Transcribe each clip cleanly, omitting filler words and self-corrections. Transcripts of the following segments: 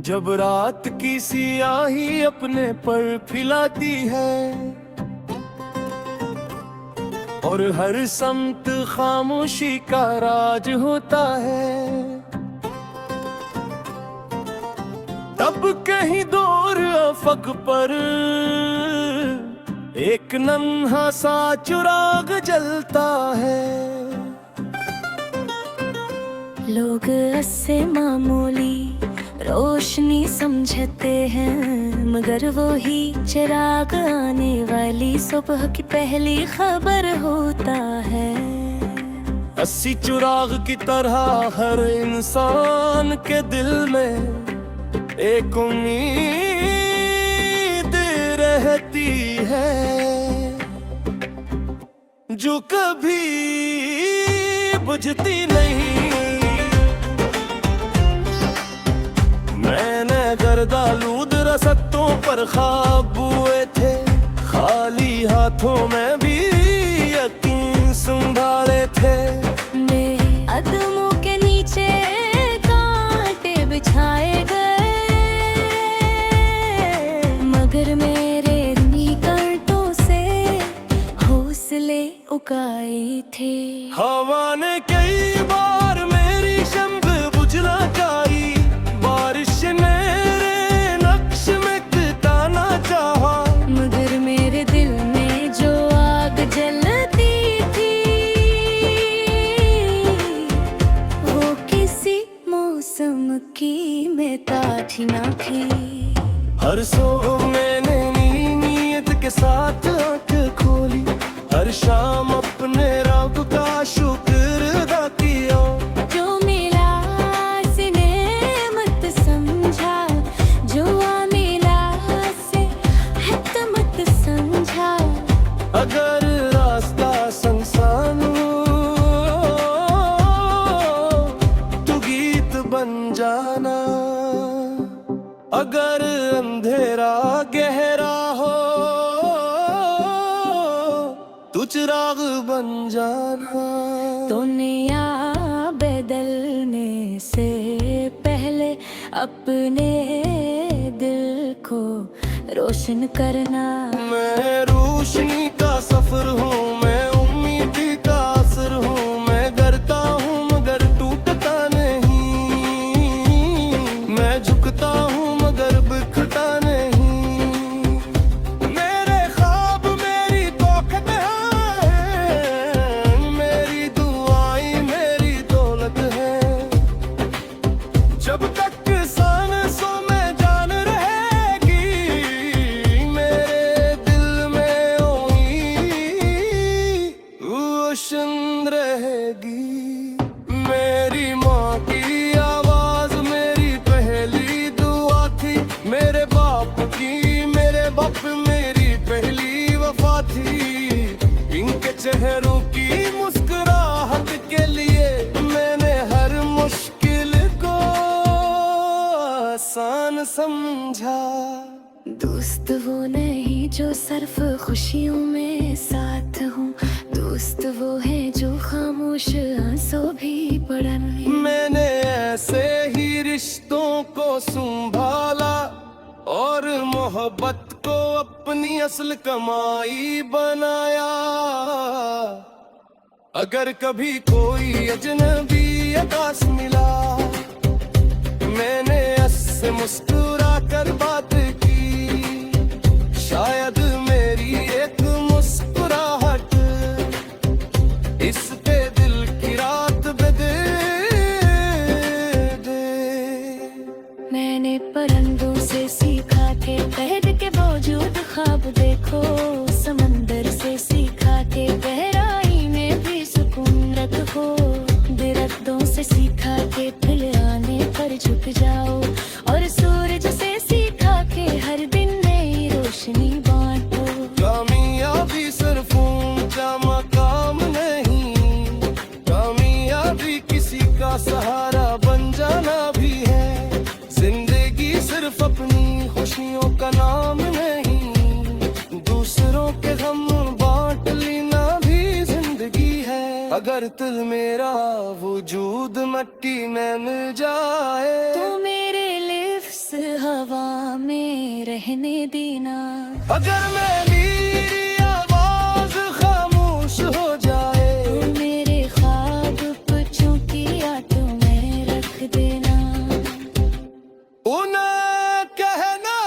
जब रात की सियाही अपने पर फैलाती है और हर समत खामोशी का राज होता है, तब कहीं दूर अफक पर एक नन्हा सा चिराग जलता है। लोग इससे मामूली रोशनी समझते हैं, मगर वो ही चिराग आने वाली सुबह की पहली खबर होता है। अस्सी चिराग की तरह हर इंसान के दिल में एक उम्मीद रहती है, जो कभी बुझती नहीं। मैंने गर्दालूद रसत्तों पर ख्वाब बुए थे, खाली हाथों में भी यकीन संभाले थे। मेरे कदमों के नीचे कांटे बिछाए गए, मगर मेरे निकटों से हौसले उगाए थे। हवा ने कई बार मेरी शम्भ बुझना चाहिए, बारिश ने मेरे नक्श में ताना चाहा, मगर मेरे दिल में जो आग जलती थी, वो किसी मौसम की मेताठी ना थी। हर सो मैंने नीयत के साथ आंख खोली, हर शाम अपने रब का शुक्र अदा किया। जो मिला से नेमत समझा, जो मिला से हिकमत समझा। अगर रास्ता संसान हो तो गीत बन जाना, अगर अंधेरा गहरा हो तू चिराग बन जाना। दुनिया बदलने से पहले अपने दिल को रोशन करना। मैं रोशनी का सफर हूँ, मैं उम्मीद का असर हूँ, मैं करता हूँ मगर टूटता नहीं, मैं झुकता हूँ मगर बिखरता नहीं। मेरे ख्वाब मेरी तौक़त है, मेरी दुआएं मेरी दौलत है। जब तक सांसों में जान रहेगी, मेरे दिल में रोशन रहेगी। मेरी माँ की आवाज मेरी पहली दुआ थी, मेरे बाप मेरी पहली वफा थी। इनके चेहरों की मुस्कुराहट के लिए मैंने हर मुश्किल को आसान समझा। दोस्त वो नहीं जो सिर्फ खुशियों में साथ हूँ, दोस्त वो है जो खामोश आंसू भी पढ़े। मैंने ऐसे ही रिश्तों को संभाला और मोहब्बत को अपनी असल कमाई बनाया। अगर कभी कोई अजनबी आकाश मिला, मैंने उससे मुस्कुरा कर बात की, शायद मेरी एक मुस्कुराहट इस पे दिल की रात बदल दे। मैंने परिंदों से सीखा के कैद के बावजूद ख्वाब देखो, समंदर से सीखा के गहराई में भी सुकून रखो, दरख्तों से सीखा के फिर आने पर झुक जाओ, और सूरज से सीखा के हर दिन नई रोशनी बांटो। कामयाबी सिर्फ ऊंचा मकाम नहीं, कामयाबी किसी का सहारा बन जाना भी है। जिंदगी सिर्फ अपनी खुशियों का नाम नहीं, दूसरों के गम बांट लेना भी जिंदगी है। अगर दिल मेरा वजूद मट्टी में मिल जाए तो मेरे लिप्स हवा में रहने देना। अगर मेरी आवाज खामोश हो जाए, तो मेरे ख्वाब बच्चों की आटों में रख देना। उन्हें कहना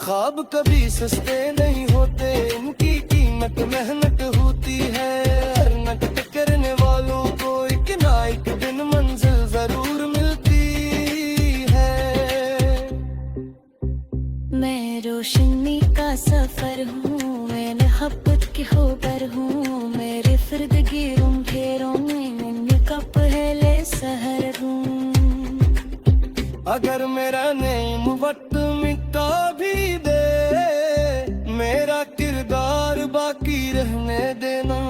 ख्वाब कभी सस्ते नहीं होते, इनकी कीमत मेहनत होती है। हर नकद करने वालों को एक ना एक दिन मंजिल जरूर मिलती है। मैं रोशनी का सफर हूँ, मैं मोहब्बत की खबर हूँ। मेरे फिर्द गिरूं घेरों में कप है ले सहर हूँ। अगर मेरा नेम वक्त मिटा भी दे, मेरा किरदार बाकी रहने देना।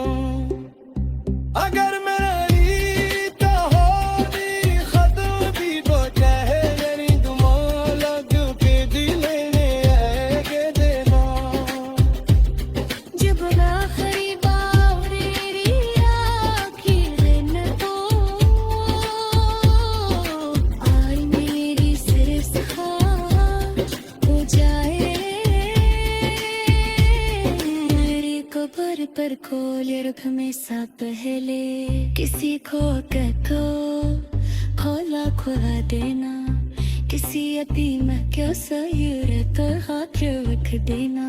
अगर मेरी कहानी खत्म भी तो चाहे मेरी दुमाला क्योंकि दिल ने आगे देना। जब आखिरी बार तेरी आखिर न तो आज मेरी सिर्फ खाक हो जाए। मेरी कब्र पर खोल रख में सा पहले किसी को कह तो खोला खुला देना। किसी यतीम क्यों सयूर तो हाथ रख देना।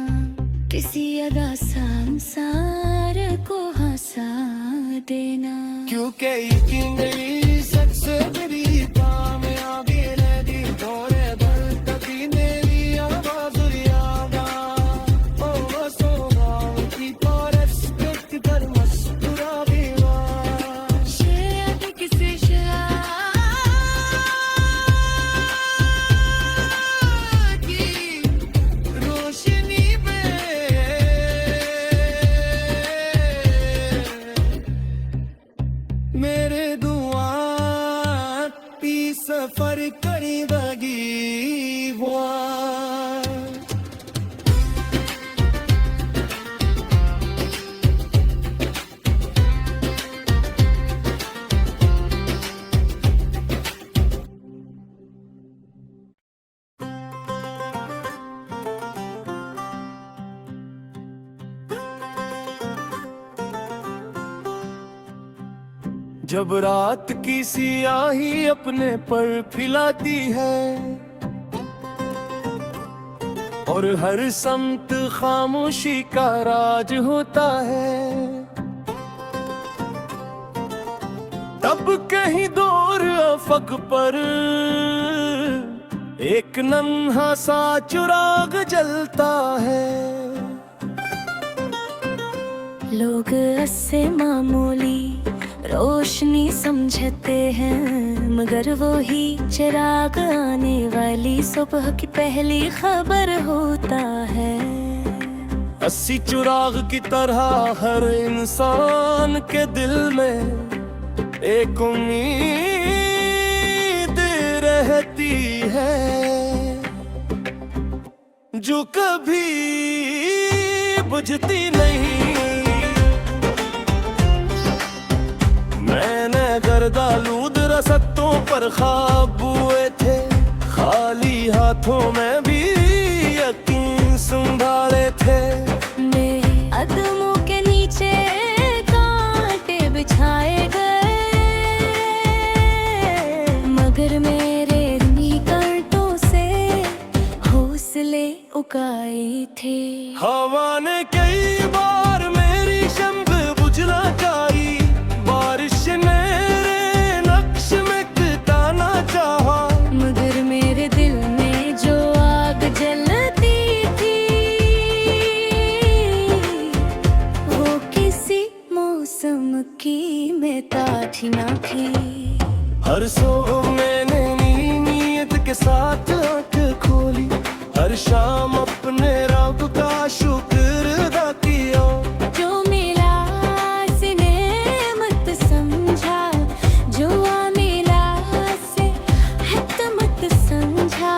किसी अदा संसार को हंसा देना। क्योंकि कि मेरी सबसे बड़ी कामयाबी लगी थोड़े दर तभी मेरी आवाज यादा। ओ सोना की परस पर मुस्कुरा देना। शायद किसी की रोशनी में मेरे दुआ पी सफर करी बगी हुआ। जब रात की सियाही अपने पर फैलाती है और हर समत खामोशी का राज होता है, तब कहीं दूर अफक पर एक नन्हा सा चिराग जलता है। लोग इससे मामूली रोशनी समझते हैं, मगर वो ही चिराग आने वाली सुबह की पहली खबर होता है। अस्सी चिराग की तरह हर इंसान के दिल में एक उम्मीद रहती है, जो कभी बुझती नहीं। मैंने गर्दालूद रसत्तों पर ख्वाब बुए थे, खाली हाथों में भी यकीन संभाले थे। मेरे कदमों के नीचे कांटे बिछाए गए, मगर मेरे निकटों से हौसले उगाए थे। हवा ने कई बार मेरी शम्भ बुझना चाहिए, बारिश ने नक्श में ताना चाहा, मगर मेरे दिल में जो आग जलती थी, वो किसी मौसम की मेताज ना थी। हर सुबह मैंने नीयत के साथ आंख खोली, हर शाम अपने रब का शुक्र अदा किया। जो मिला से नेमत समझा, जो मिला से हिकमत समझा।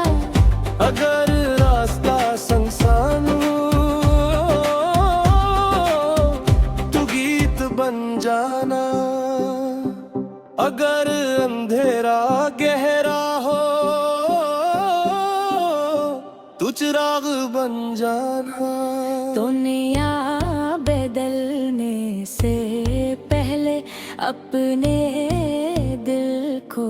अगर रास्ता संसान तो गीत बन जाना, अगर अंधेरा गहरा बन जाना। दुनिया बदलने से पहले अपने दिल को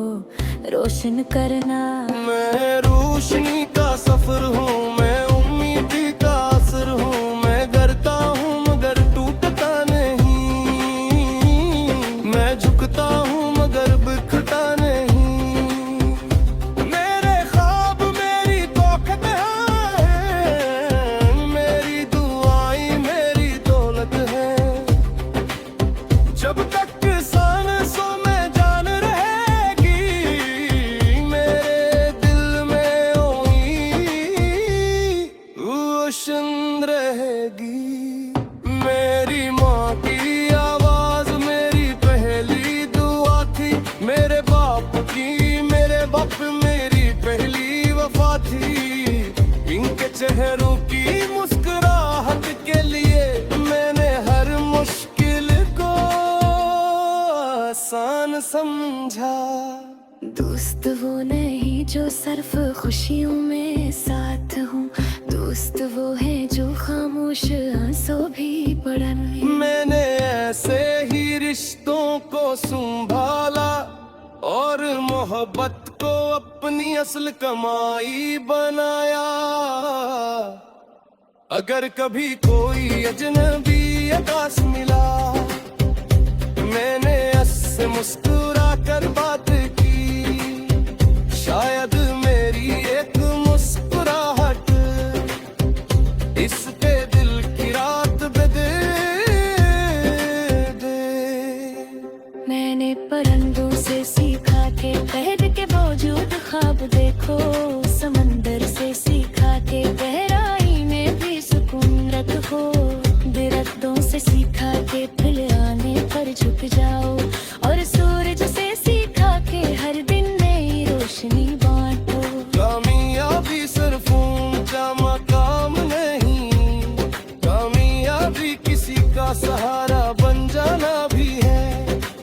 रोशन करना। मैं रोशनी का सफर हूँ, मैं उम्मीद का असर हूँ, मैं डरता हूँ मगर टूटता नहीं, मैं झुकता हूँ मगर बिखरता नहीं। मेरे ख्वाब मेरी ताकत है, मेरी दुआएं मेरी दौलत है। जब तक सांसों में जान रहेगी, मेरे दिल में रोशन रहेगी। मेरी माँ की आवाज मेरी पहली दुआ थी, मेरे बाप मेरी पहली वफा थी। इनके चेहरों की मुस्कुराहट के लिए मैंने हर मुश्किल को आसान समझा। दोस्त वो नहीं जो सिर्फ खुशियों में साथ हूँ, दोस्त वो है जो खामोश आंसू भी पढ़े। मैंने ऐसे ही रिश्तों को संभाला और मोहब्बत को अपनी असल कमाई बनाया। अगर कभी कोई अजनबी आकाश मिला, मैंने उससे मुस्कुरा कर बात की। शायद मेरी एक मुस्कुराहट इसके दिल की रात बदल दे। मैंने परिंदों से सीखा के तैर के बावजूद ख्वाब देखो, समंदर से सीखा के गहराई में भी सुकून रखो। दरख्तों से सीखा के फूल आने पर झुक जाओ, और सूरज से सीखा के हर दिन नई रोशनी बांटो। कामयाबी सिर्फ ऊंचा मकाम नहीं, कामयाबी किसी का सहारा बन जाना भी है।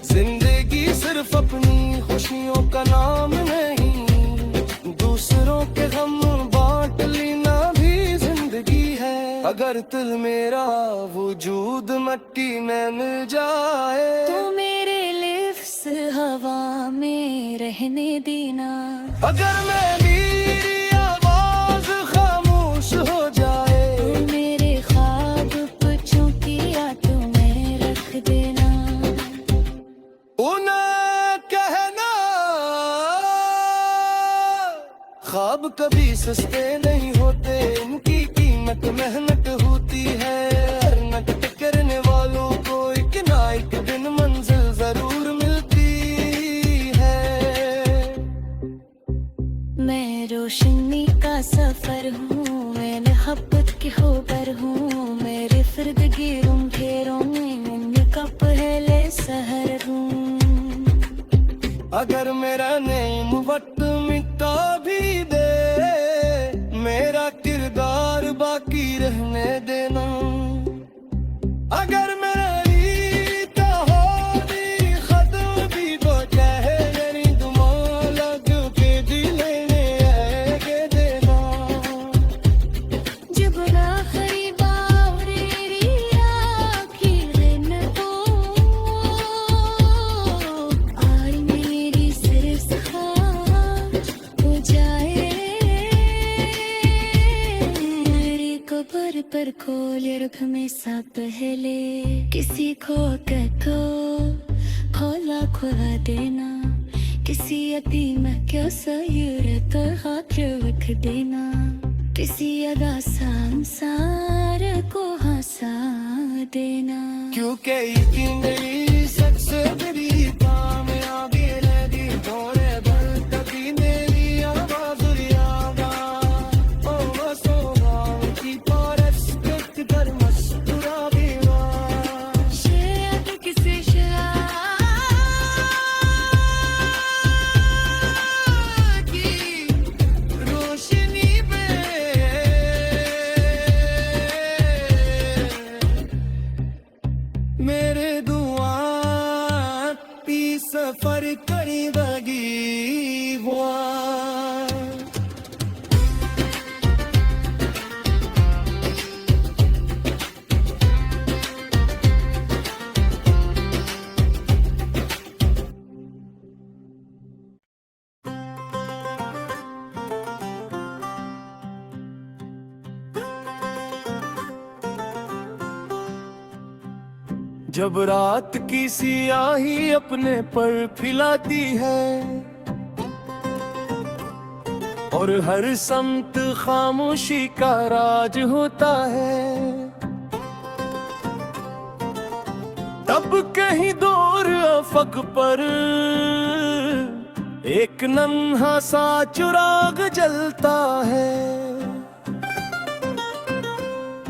जिंदगी सिर्फ अपनी खुशियों का नाम नहीं, दूसरों के गम बांट लेना भी जिंदगी है। अगर दिल मेरा वजूद मिट्टी में मिल जाए, तो मेरे लिप्स हवा में रहने देना। अगर मेरी आवाज खामोश हो जाए, तो मेरे ख्वाब बच्चों की यादों में रख देना। उन्हें कहना ख्वाब कभी सस्ते नहीं होते, इनकी कीमत मेहनत होती है। मेहनत करने वालों को एक ना एक दिन मंजिल जरूर मिलती है। मैं रोशनी का सफर हूँ, मैं मोहब्बत की खबर हूँ। मेरे फिर्द गिरूं घेरों में कप है ले सहर हूँ। अगर मेरा नेम वक्त मिटा भी दे, मेरा किरदार बाकी रहने देना। अगर मेरी तहोरी खत्म भी तो चाहे मेरी दुमाला के दिले ने के देना। जब ना खरीबा मेरी आखिर न तो, आज मेरी सिर्फ ख्वाब हो जाए। मेरी कब्र पर खोल रख में सा पहले, किसी को कहो खोला खुला देना। किसी यतीम क्यों सयूर पर हाथ रख देना। किसी अदा संसार को हंसा देना। क्योंकि यकीन नहीं सबसे बड़ी कामयाबी रहती थोड़े पल तक ही मेरी आवाज याद ओ सोना की परस्त कर मुस्कुरा देना। शायद किसी की रोशनी पे मेरे दुआ पी सफर करी बगी हुआ। जब रात की सियाही अपने पर फैलाती है और हर समत खामोशी का राज होता है, तब कहीं दूर अफक पर एक नन्हा सा चिराग जलता है।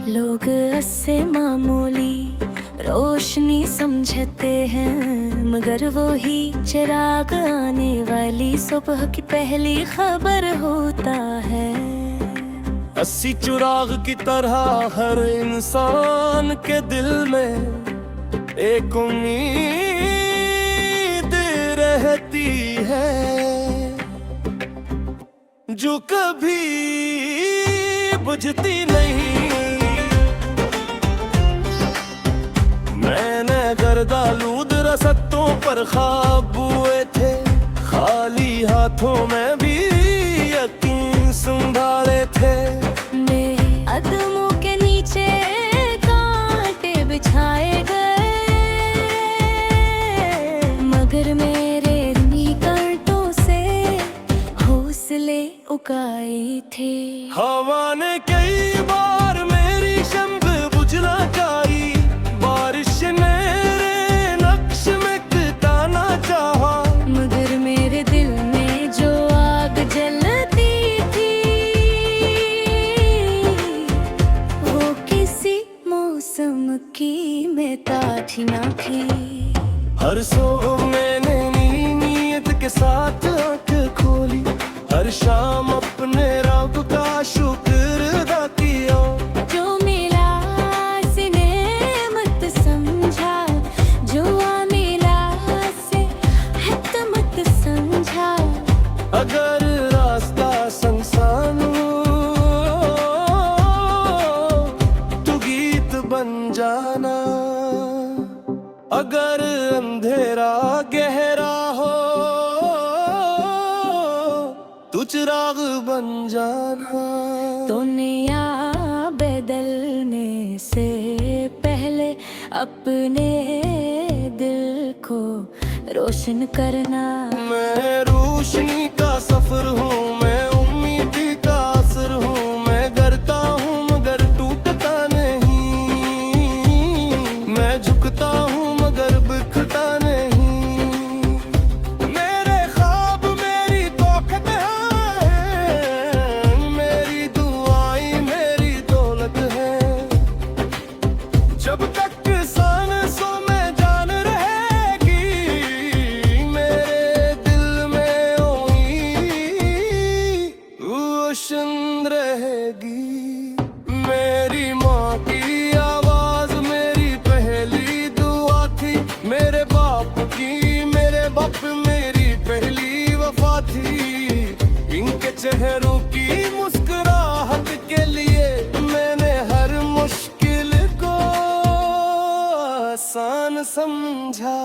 लोग इससे मामूली रोशनी समझते हैं, मगर वो ही चिराग आने वाली सुबह की पहली खबर होता है। अस्सी चिराग की तरह हर इंसान के दिल में एक उम्मीद रहती है, जो कभी बुझती नहीं। मैंने गर्दालूद रसत्तों पर ख्वाब बुए थे, खाली हाथों में भी यकीन संभाले थे। मेरे कदमों के नीचे कांटे बिछाए गए, मगर मेरे निकटों से हौसले उगाए थे। हवा ने कई बार मेरी शम्भ बुझना चाहिए, बारिश ने मेरे नक्श में ताना चाहा, मगर मेरे दिल में जो आग जलती थी, वो किसी मौसम की मेताठी ना थी। हर सो मैंने नीयत के साथ आंख खोली, हर शाम अपने रब का शुक्र अदा किया। जो मिला से नेमत समझा, जो मिला से हिकमत समझा। अगर रास्ता संसान हो तो गीत बन जाना, अगर अंधेरा गहरा हो तो चिराग बन जाना। दुनिया बदलने से पहले अपने दिल को रोशन करना। मैं रोशनी का सफर हूँ, मैं उम्मीद का असर हूँ, मैं करता हूँ मगर टूटता नहीं, मैं झुकता हूँ मगर बिखरता नहीं। मेरे ख्वाब मेरी ताकत है, मेरी दुआएं मेरी दौलत है। जब तक सांसों में जान रहेगी, मेरे दिल में रोशन रहेगी। मेरी माँ की आवाज मेरी पहली दुआ थी, मेरे बाप की मेरे बाप मेरी पहली वफा थी। इनके चेहरों की मुस्कुराहट के लिए मैंने हर मुश्किल को आसान समझा।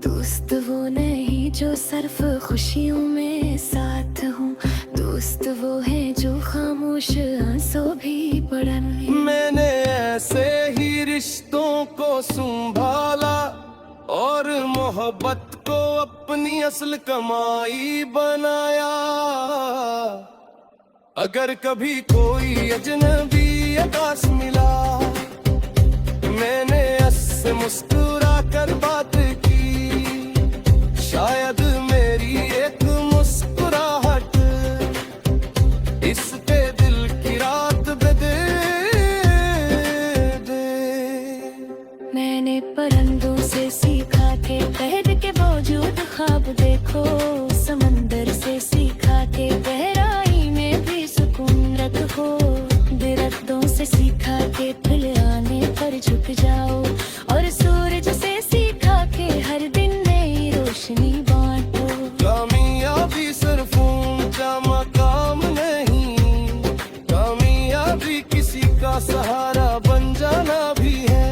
दोस्त वो नहीं जो सिर्फ खुशियों में साथ हूँ, दोस्त वो है जो खामोश आंसू भी पढ़न। मैंने ऐसे ही रिश्तों को संभाला और मोहब्बत को अपनी असल कमाई बनाया। अगर कभी कोई अजनबी आकाश मिला, मैंने उससे मुस्कुरा कर बात की, शायद मेरी एक मुस्कुराहट इस पे दिल की रात बदल दे। मैंने परिंदों से सीखा के कैद के बावजूद ख्वाब देखो, समंदर से सीखा के गहराई में भी सुकून रखो, दरख्तों से सीखा के फूल आने पर झुक जाओ, और सूरज से सीखा के हर दिन नई रोशनी बांटो। कामयाबी सिर्फ ऊंचा मकाम नहीं, कामयाबी किसी का सहारा बन जाना भी है।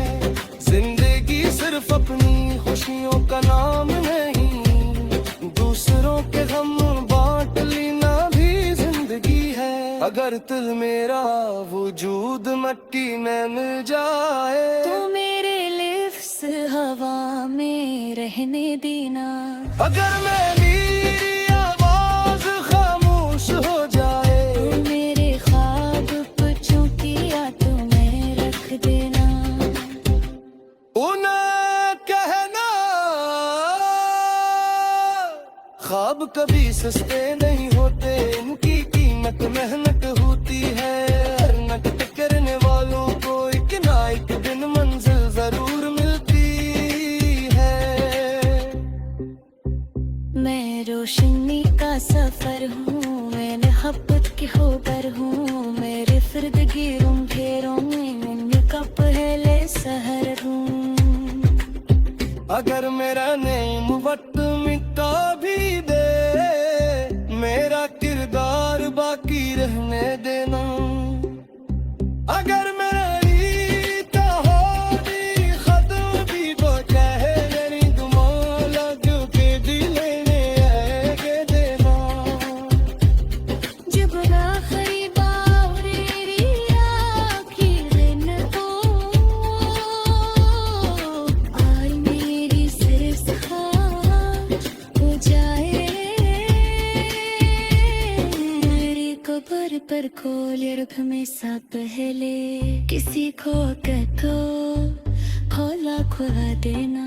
जिंदगी सिर्फ अपनी खुशियों का नाम नहीं, दूसरों के गम बांट लेना भी जिंदगी है। अगर दिल मेरा वजूद मिट्टी में मिल जाए तो मेरे लिप्स हवा में रहने देना। अगर मेरी आवाज खामोश हो जाए, मेरे ख्वाब बच्चों की तुम्हें रख देना। उन्हें कहना ख्वाब कभी सस्ते नहीं होते, इनकी कीमत मेहनत होती है। हर नकद करने वालों को एक ना एक दिन मंजिल जरूर मिलती है। मैं रोशनी का सफर हूँ, मैं मोहब्बत की होकर हूँ। मेरे फिर्द गिरूं घेरों में कप है ले सहर हूँ। अगर मेरा नेम वक्त मिटा भी दे, मेरा किरदार बाकी रहने देना। अगर मेरी कहानी खत्म भी तो चाहे मेरी दुआ लग के दिले ने के देना। जब आखिरी बावरी आखिर न हो, और मेरी सिर्फ खाक हो जाए। मेरी कब्र पर खोल रुख में सा पहले, किसी को तो खोला खुआ देना।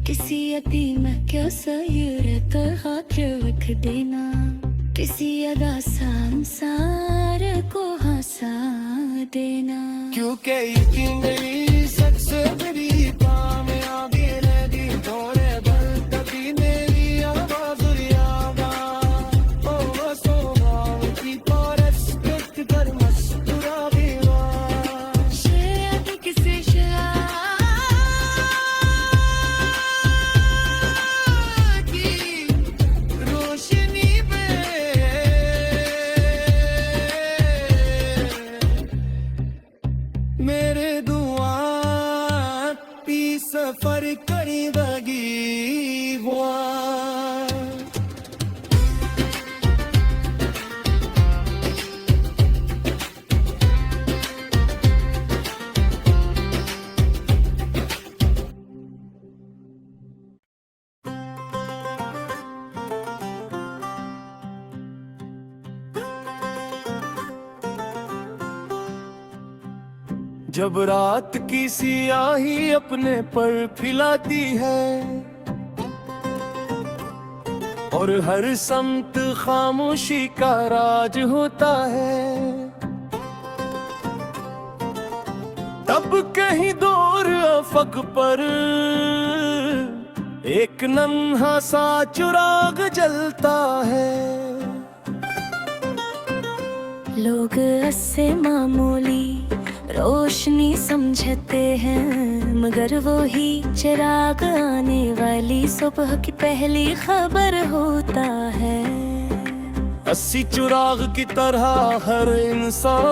किसी यतीम क्यों सयूर तो हाथ रख देना। किसी अदा संसार को हंसा देना। क्योंकि ये मेरी सबसे बड़ी कामयाबी लगी, थोड़े बल कभी मेरी आवाज यादा। ओ सोना की परस कर मस्कुरा देवा। शायद किसी की रोशनी पे मेरे दुआ पी सफर करी दगी हुआ। जब रात की सियाही अपने पर फिलाती है, और हर समत खामोशी का राज होता है, तब कहीं दूर अफक पर एक नन्हा सा चिराग जलता है। लोग इससे मामूली रोशनी समझते हैं, मगर वो ही चिराग आने वाली सुबह की पहली खबर होता है। अस्सी चिराग की तरह हर इंसान